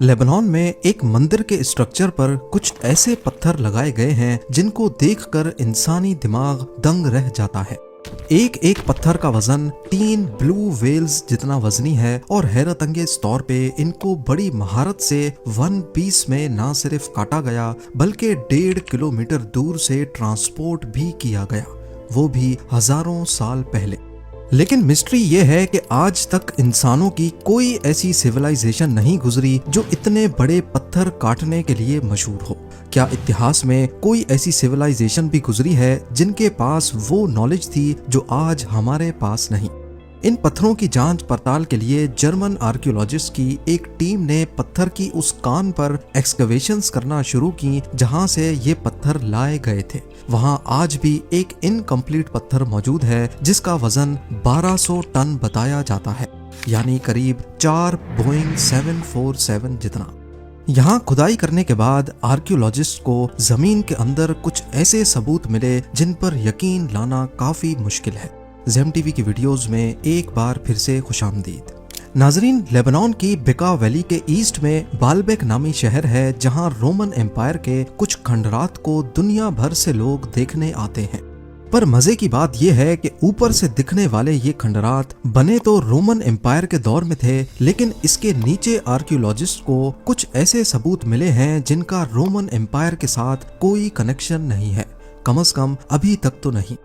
Lebanon में एक मंदिर के स्ट्रक्चर पर कुछ ऐसे पत्थर लगाए गए हैं जिनको देखकर इंसानी दिमाग दंग रह जाता है। एक एक पत्थर का वजन 3 ब्लू व्हेल्स जितना वजनी है और हैरत अंगेज तौर पे इनको बड़ी महारत से वन पीस में ना सिर्फ काटा गया बल्कि 1.5 किलोमीटर दूर से ट्रांसपोर्ट भी किया गया, वो भी हजारों साल पहले। लेकिन मिस्ट्री ये है कि आज तक इंसानों की कोई ऐसी सिविलाइजेशन नहीं गुजरी जो इतने बड़े पत्थर काटने के लिए मशहूर हो। क्या इतिहास में कोई ऐसी सिविलाइजेशन भी गुजरी है जिनके पास वो नॉलेज थी जो आज हमारे पास नहीं? इन पत्थरों की जांच पड़ताल के लिए जर्मन आर्कियोलॉजिस्ट की एक टीम ने पत्थर की उस कान पर एक्सकवेशंस करना शुरू की जहां से ये पत्थर लाए गए थे। वहां आज भी एक इनकम्प्लीट पत्थर मौजूद है जिसका वजन 1200 टन बताया जाता है, यानी करीब 4 बोइंग 747 जितना। यहाँ खुदाई करने के बाद आर्कियोलॉजिस्ट को जमीन के अंदर कुछ ऐसे सबूत मिले जिन पर यकीन लाना काफी मुश्किल है। ज़ेम टीवी की वीडियोस में एक बार फिर से खुशामदीद। नाजरीन, लेबनान की बिका वैली के ईस्ट में बालबेक नामी शहर है जहां रोमन एम्पायर के कुछ खंडरात को दुनिया भर से लोग देखने आते हैं। पर मजे की बात यह है कि ऊपर से दिखने वाले ये खंडरात बने तो रोमन एम्पायर के दौर में थे, लेकिन इसके नीचे आर्कियोलॉजिस्ट को कुछ ऐसे सबूत मिले हैं जिनका रोमन एम्पायर के साथ कोई कनेक्शन नहीं है, कम से कम अभी तक तो नहीं।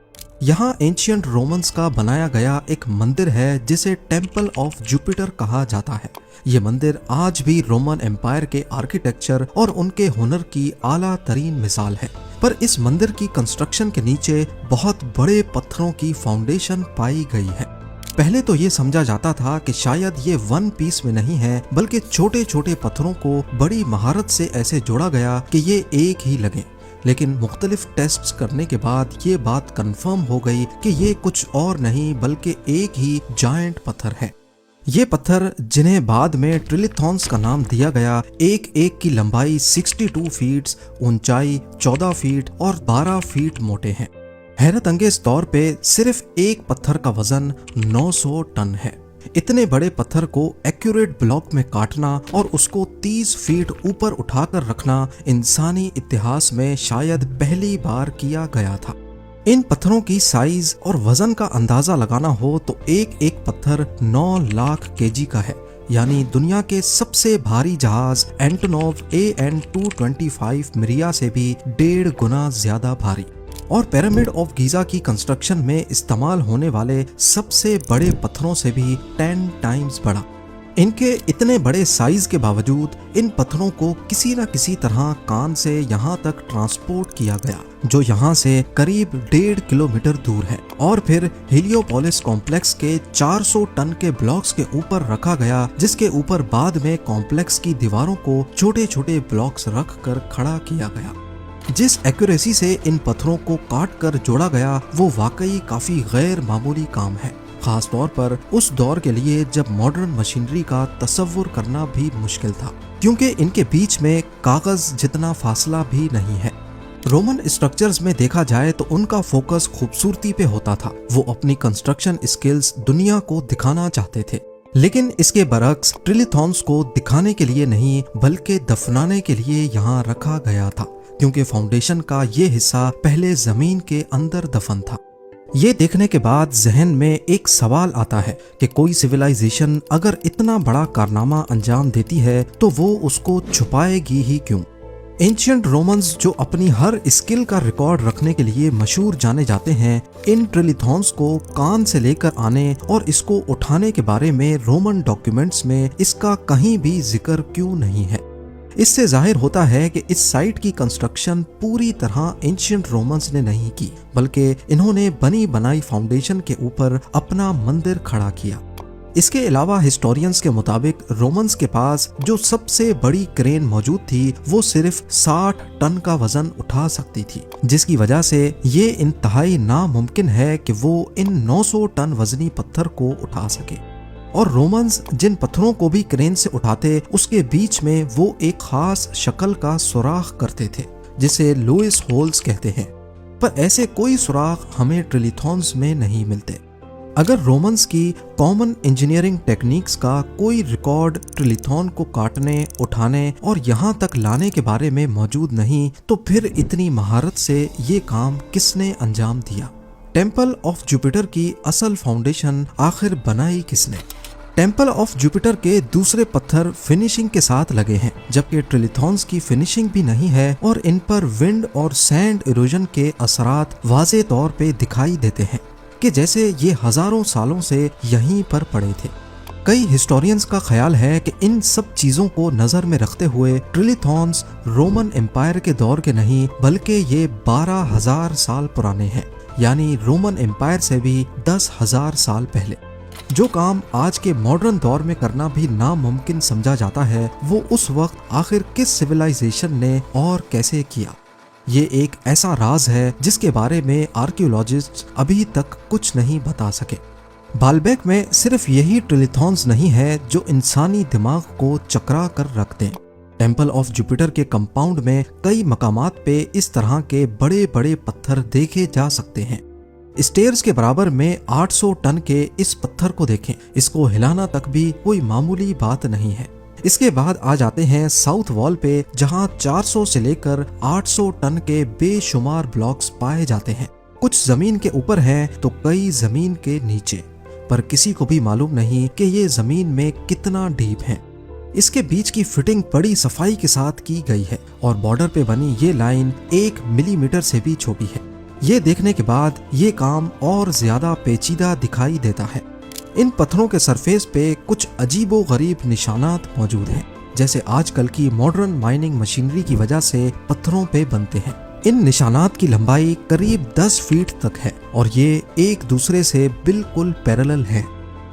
यहाँ एंशियंट रोमन्स का बनाया गया एक मंदिर है जिसे टेम्पल ऑफ जुपिटर कहा जाता है। ये मंदिर आज भी रोमन एम्पायर के आर्किटेक्चर और उनके हुनर की आला तरीन मिसाल है। पर इस मंदिर की कंस्ट्रक्शन के नीचे बहुत बड़े पत्थरों की फाउंडेशन पाई गई है। पहले तो ये समझा जाता था कि शायद ये वन पीस में नहीं है बल्कि छोटे छोटे पत्थरों को बड़ी महारत से ऐसे जोड़ा गया कि ये एक ही लगे, लेकिन मुख्तलिफ टेस्ट्स करने के बाद ये बात कंफर्म हो गई कि ये कुछ और नहीं बल्कि एक ही जायंट पत्थर है। ये पत्थर, जिन्हें बाद में ट्रिलिथॉन्स का नाम दिया गया, एक एक की लंबाई 62 फीट, ऊंचाई 14 फीट और 12 फीट मोटे हैं। हैरत अंगेज तौर पे सिर्फ एक पत्थर का वजन 900 टन है। इतने बड़े पत्थर को एक्यूरेट ब्लॉक में काटना और उसको 30 फीट ऊपर उठाकर रखना इंसानी इतिहास में शायद पहली बार किया गया था। इन पत्थरों की साइज और वजन का अंदाजा लगाना हो तो एक एक पत्थर 9 लाख केजी का है, यानी दुनिया के सबसे भारी जहाज एंटोनोव AN-225 मिरिया से भी 1.5 गुना ज्यादा भारी। और पिरामिड ऑफ गीजा की कंस्ट्रक्शन में इस्तेमाल होने वाले सबसे बड़े पत्थरों से भी 10 टाइम्स बड़ा। इनके इतने बड़े साइज के बावजूद इन पत्थरों को किसी न किसी तरह कान से यहाँ तक ट्रांसपोर्ट किया गया, जो यहाँ से करीब 1.5 किलोमीटर दूर है, और फिर हेलियोपोलिस कॉम्प्लेक्स के 400 टन के ब्लॉक्स के ऊपर रखा गया, जिसके ऊपर बाद में कॉम्प्लेक्स की दीवारों को छोटे छोटे ब्लॉक्स रख कर खड़ा किया गया। जिस एक्यूरेसी से इन पत्थरों को काट कर जोड़ा गया वो वाकई काफी गैर मामूली काम है, खास तौर पर उस दौर के लिए जब मॉडर्न मशीनरी का तस्वुर करना भी मुश्किल था, क्योंकि इनके बीच में कागज जितना फासला भी नहीं है। रोमन स्ट्रक्चर्स में देखा जाए तो उनका फोकस खूबसूरती पे होता था, वो अपनी कंस्ट्रक्शन स्किल्स दुनिया को दिखाना चाहते थे। लेकिन इसके बरक्स ट्रिलिथॉन्स को दिखाने के लिए नहीं बल्कि दफनाने के लिए यहाँ रखा गया था, क्योंकि फाउंडेशन का ये हिस्सा पहले जमीन के अंदर दफन था। ये देखने के बाद जहन में एक सवाल आता है कि कोई सिविलाइजेशन अगर इतना बड़ा कारनामा अंजाम देती है तो वो उसको छुपाएगी ही क्यों? एंशियंट रोमन्स, जो अपनी हर स्किल का रिकॉर्ड रखने के लिए मशहूर जाने जाते हैं, इन ट्रिलिथॉन्स को कान से लेकर आने और इसको उठाने के बारे में रोमन डॉक्यूमेंट्स में इसका कहीं भी जिक्र क्यों नहीं है? इससे जाहिर होता है कि इस साइट की कंस्ट्रक्शन पूरी तरह एंशियंट रोमन्स ने नहीं की, बल्कि इन्होंने बनी बनाई फाउंडेशन के ऊपर अपना मंदिर खड़ा किया। इसके अलावा हिस्टोरियंस के मुताबिक रोमन्स के पास जो सबसे बड़ी क्रेन मौजूद थी वो सिर्फ 60 टन का वजन उठा सकती थी, जिसकी वजह से ये इंतहाई नामुमकिन है कि वो इन 900 टन वजनी पत्थर को उठा सके। और रोमन्स जिन पत्थरों को भी क्रेन से उठाते उसके बीच में वो एक खास शक्ल का सुराख करते थे जिसे लुइस होल्स कहते हैं, पर ऐसे कोई सुराख हमें ट्रिलिथॉन्स में नहीं मिलते। अगर रोमन्स की कॉमन इंजीनियरिंग टेक्निक्स का कोई रिकॉर्ड ट्रिलिथॉन को काटने, उठाने और यहाँ तक लाने के बारे में मौजूद नहीं, तो फिर इतनी महारत से ये काम किसने अंजाम दिया? टेम्पल ऑफ जुपिटर की असल फाउंडेशन आखिर बनाई किसने? टेम्पल ऑफ जुपिटर के दूसरे पत्थर फिनिशिंग के साथ लगे हैं, जबकि ट्रिलिथॉन्स की फिनिशिंग भी नहीं है और इन पर विंड और सैंड इरोजन के असरात वाज़े तौर पे दिखाई देते हैं कि जैसे ये हजारों सालों से यहीं पर पड़े थे। कई हिस्टोरियंस का ख्याल है कि इन सब चीजों को नजर में रखते हुए ट्रिलिथॉन्स रोमन एम्पायर के दौर के नहीं, बल्कि ये 12,000 साल पुराने हैं, यानी रोमन एम्पायर से भी 10,000 साल पहले। जो काम आज के मॉडर्न दौर में करना भी नामुमकिन समझा जाता है, वो उस वक्त आखिर किस सिविलाइजेशन ने और कैसे किया? ये एक ऐसा राज है जिसके बारे में आर्कियोलॉजिस्ट अभी तक कुछ नहीं बता सके। बालबेक में सिर्फ यही ट्रिलिथॉन्स नहीं है जो इंसानी दिमाग को चकरा कर रख दें। टेम्पल ऑफ जुपिटर के कंपाउंड में कई मकामात पे इस तरह के बड़े बड़े पत्थर देखे जा सकते हैं। स्टेयर्स के बराबर में 800 टन के इस पत्थर को देखें, इसको हिलाना तक भी कोई मामूली बात नहीं है। इसके बाद आ जाते हैं साउथ वॉल पे, जहां 400 से लेकर 800 टन के बेशुमार ब्लॉक्स पाए जाते हैं। कुछ जमीन के ऊपर हैं तो कई जमीन के नीचे, पर किसी को भी मालूम नहीं कि ये जमीन में कितना डीप है। इसके बीच की फिटिंग बड़ी सफाई के साथ की गई है और बॉर्डर पे बनी ये लाइन 1 मिलीमीटर से भी छोटी है। ये देखने के बाद ये काम और ज्यादा पेचीदा दिखाई देता है। इन पत्थरों के सरफेस पे कुछ अजीबो गरीब निशानात मौजूद हैं, जैसे आजकल की मॉडर्न माइनिंग मशीनरी की वजह से पत्थरों पे बनते हैं। इन निशानात की लंबाई करीब 10 फीट तक है और ये एक दूसरे से बिल्कुल पैरेलल है।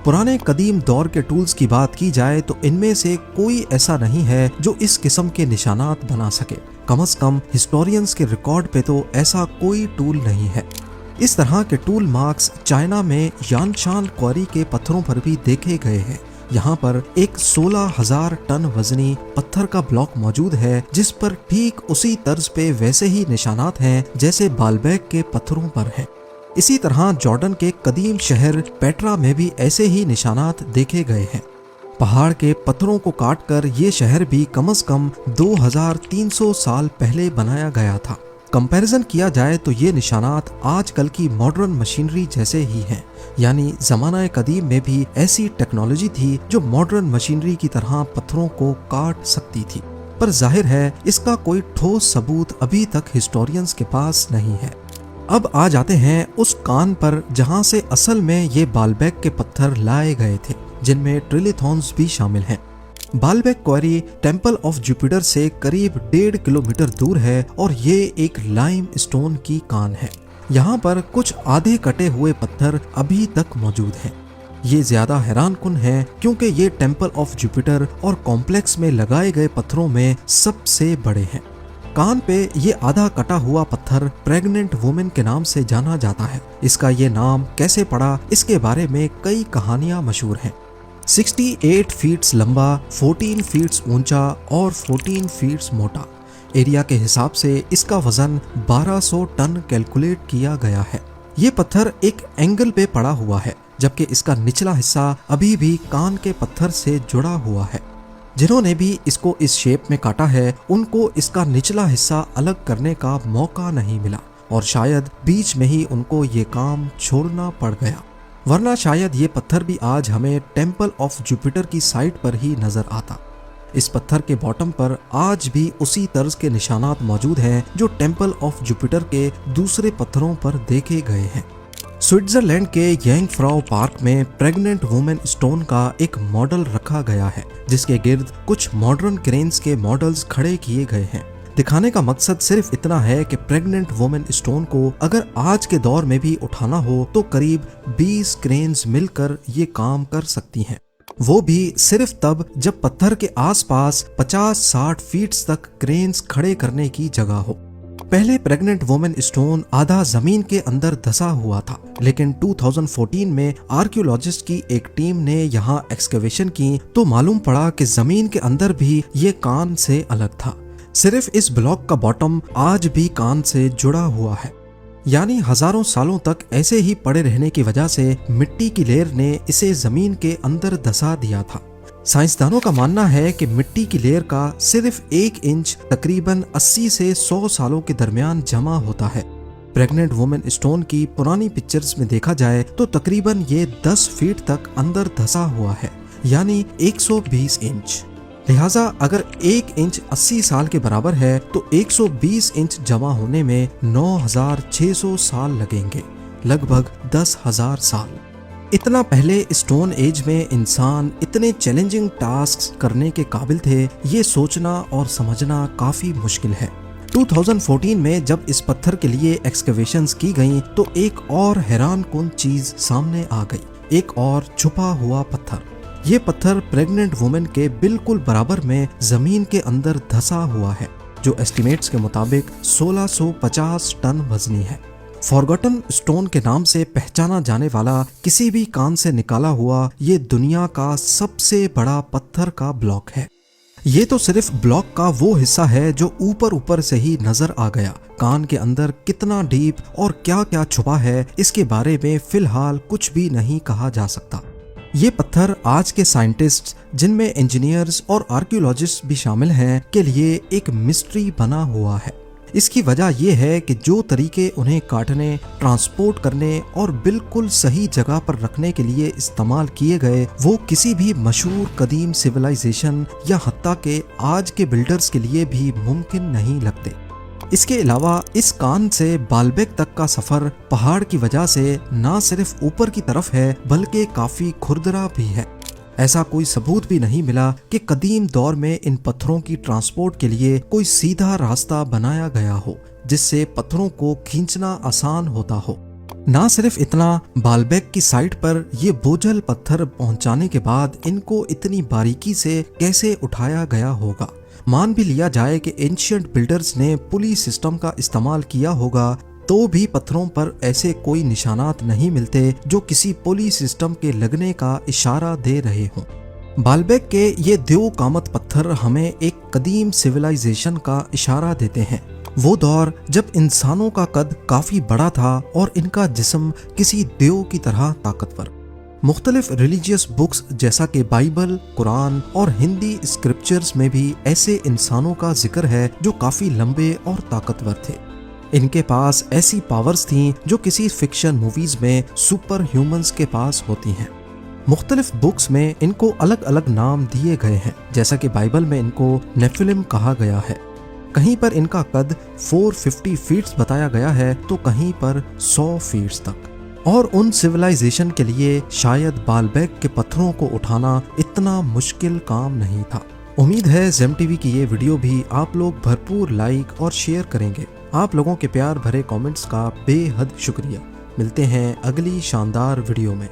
पुराने कदीम दौर के टूल्स की बात की जाए तो इनमें से कोई ऐसा नहीं है जो इस किस्म के निशानात बना सके। कम से कम हिस्टोरियंस के रिकॉर्ड पे तो ऐसा कोई टूल नहीं है। इस तरह के टूल मार्क्स चाइना में यानशान क्वारी के पत्थरों पर भी देखे गए हैं। यहाँ पर एक 16,000 टन वजनी पत्थर का ब्लॉक मौजूद है, जिस पर ठीक उसी तर्ज पे वैसे ही निशानात हैं जैसे बालबेक के पत्थरों पर हैं। इसी तरह जॉर्डन के कदीम शहर पेट्रा में भी ऐसे ही निशानात देखे गए हैं। पहाड़ के पत्थरों को काटकर ये शहर भी कम से कम 2300 साल पहले बनाया गया था। कंपैरिजन किया जाए तो ये निशानात आजकल की मॉडर्न मशीनरी जैसे ही हैं, यानी जमाना कदीम में भी ऐसी टेक्नोलॉजी थी जो मॉडर्न मशीनरी की तरह पत्थरों को काट सकती थी। पर जाहिर है इसका कोई ठोस सबूत अभी तक हिस्टोरियंस के पास नहीं है। अब आ जाते हैं उस कान पर जहां से असल में ये बालबेक के पत्थर लाए गए थे, जिनमें ट्रिलिथॉन्स भी शामिल हैं। Baalbek quarry temple of Jupiter से करीब 1.5 किलोमीटर दूर है और ये एक लाइम स्टोन की कान है। यहाँ पर कुछ आधे कटे हुए पत्थर अभी तक मौजूद हैं। ये ज्यादा हैरानकुन है क्योंकि ये टेम्पल ऑफ जुपिटर और कॉम्प्लेक्स में लगाए गए पत्थरों में सबसे बड़े हैं। कान पे ये आधा कटा हुआ पत्थर प्रेग्नेंट वुमेन के नाम से जाना जाता है। इसका ये नाम कैसे पड़ा, इसके बारे में कई कहानियां मशहूर हैं। 68 फीट लंबा, 14 फीट ऊंचा और 14 फीट मोटा। एरिया के हिसाब से इसका वजन 1200 टन कैलकुलेट किया गया है। ये पत्थर एक एंगल पे पड़ा हुआ है, जबकि इसका निचला हिस्सा अभी भी कान के पत्थर से जुड़ा हुआ है। जिन्होंने भी इसको इस शेप में काटा है, उनको इसका निचला हिस्सा अलग करने का मौका नहीं मिला और शायद बीच में ही उनको ये काम छोड़ना पड़ गया, वरना शायद ये पत्थर भी आज हमें टेम्पल ऑफ जुपिटर की साइट पर ही नजर आता। इस पत्थर के बॉटम पर आज भी उसी तर्ज के निशानात मौजूद हैं जो टेम्पल ऑफ जुपिटर के दूसरे पत्थरों पर देखे गए हैं। स्विट्जरलैंड के यांगफ्राउ पार्क में प्रेग्नेंट वुमेन स्टोन का एक मॉडल रखा गया है, जिसके गिर्द कुछ मॉडर्न क्रेन्स के मॉडल्स खड़े किए गए हैं। दिखाने का मकसद सिर्फ इतना है कि प्रेग्नेंट वुमेन स्टोन को अगर आज के दौर में भी उठाना हो तो करीब 20 क्रेन्स मिलकर ये काम कर सकती हैं। वो भी सिर्फ तब जब पत्थर के आसपास 50-60 फीट तक क्रेन्स खड़े करने की जगह हो। पहले प्रेग्नेंट वुमेन स्टोन आधा जमीन के अंदर धसा हुआ था, लेकिन 2014 में आर्कियोलॉजिस्ट की एक टीम ने यहाँ एक्सकवेशन की तो मालूम पड़ा कि जमीन के अंदर भी ये कान से अलग था। सिर्फ इस ब्लॉक का बॉटम आज भी कान से जुड़ा हुआ है। यानी हजारों सालों तक ऐसे ही पड़े रहने की वजह से मिट्टी की लेयर ने इसे जमीन के अंदर धंसा दिया था। साइंसदानों का मानना है कि मिट्टी की लेयर का सिर्फ 1 इंच तकरीबन 80 से 100 सालों के दरमियान जमा होता है। प्रेग्नेंट वुमेन स्टोन की पुरानी पिक्चर्स में देखा जाए तो तकरीबन ये 10 फीट तक अंदर धंसा हुआ है, यानी 120 इंच। लिहाजा अगर 1 इंच 80 साल के बराबर है तो 120 इंच जमा होने में 9600 साल लगेंगे, लगभग 10,000 साल। इतना पहले स्टोन एज में इंसान इतने चैलेंजिंग टास्क करने के काबिल थे, ये सोचना और समझना काफी मुश्किल है। 2014 में जब इस पत्थर के लिए एक्सकवेशंस की गईं तो एक और हैरानकुन चीज सामने आ गई, एक और छुपा हुआ पत्थर। ये पत्थर प्रेग्नेंट वुमेन के बिल्कुल बराबर में जमीन के अंदर धंसा हुआ है, जो एस्टिमेट्स के मुताबिक 1650 टन वजनी है। फॉरगॉटन स्टोन के नाम से पहचाना जाने वाला किसी भी कान से निकाला हुआ ये दुनिया का सबसे बड़ा पत्थर का ब्लॉक है। ये तो सिर्फ ब्लॉक का वो हिस्सा है जो ऊपर ऊपर से ही नजर आ गया। कान के अंदर कितना डीप और क्या क्या छुपा है इसके बारे में फिलहाल कुछ भी नहीं कहा जा सकता। ये पत्थर आज के साइंटिस्ट्स, जिनमें इंजीनियर्स और आर्कियोलॉजिस्ट भी शामिल हैं, के लिए एक मिस्ट्री बना हुआ है। इसकी वजह यह है कि जो तरीके उन्हें काटने, ट्रांसपोर्ट करने और बिल्कुल सही जगह पर रखने के लिए इस्तेमाल किए गए, वो किसी भी मशहूर कदीम सिविलाइजेशन या हत्ता के आज के बिल्डर्स के लिए भी मुमकिन नहीं लगते। इसके अलावा इस कान से बाल्बेक तक का सफर पहाड़ की वजह से ना सिर्फ ऊपर की तरफ है बल्कि काफी खुरदरा भी है। ऐसा कोई सबूत भी नहीं मिला कि कदीम दौर में इन पत्थरों की ट्रांसपोर्ट के लिए कोई सीधा रास्ता बनाया गया हो जिससे पत्थरों को खींचना आसान होता हो। ना सिर्फ इतना, बाल्बेक की साइट पर ये बोझल पत्थर पहुंचाने के बाद इनको इतनी बारीकी से कैसे उठाया गया होगा। मान भी लिया जाए कि एंशिएंट बिल्डर्स ने पुली सिस्टम का इस्तेमाल किया होगा तो भी पत्थरों पर ऐसे कोई निशानात नहीं मिलते जो किसी पुली सिस्टम के लगने का इशारा दे रहे हों। बाल्बेक के ये देव कामत पत्थर हमें एक कदीम सिविलाइजेशन का इशारा देते हैं। वो दौर जब इंसानों का कद काफी बड़ा था और इनका जिस्म किसी देव की तरह ताकतवर। मुख्तलिफ रिलीजियस बुक्स जैसा कि बाइबल, कुरान और हिंदी स्क्रिप्चर्स में भी ऐसे इंसानों का जिक्र है जो काफी लंबे और ताकतवर थे। इनके पास ऐसी पावर्स थीं जो किसी फिक्शन मूवीज में सुपर ह्यूमंस के पास होती हैं। मुख्तलिफ बुक्स में इनको अलग अलग नाम दिए गए हैं, जैसा कि बाइबल में इनको नेफिलिम कहा गया है। कहीं पर इनका कद 450 फीट्स बताया गया है तो कहीं पर 100 फीट्स तक। और उन सिविलाइजेशन के लिए शायद बाल्बेक के पत्थरों को उठाना इतना मुश्किल काम नहीं था। उम्मीद है जेम टीवी की ये वीडियो भी आप लोग भरपूर लाइक और शेयर करेंगे। आप लोगों के प्यार भरे कमेंट्स का बेहद शुक्रिया। मिलते हैं अगली शानदार वीडियो में।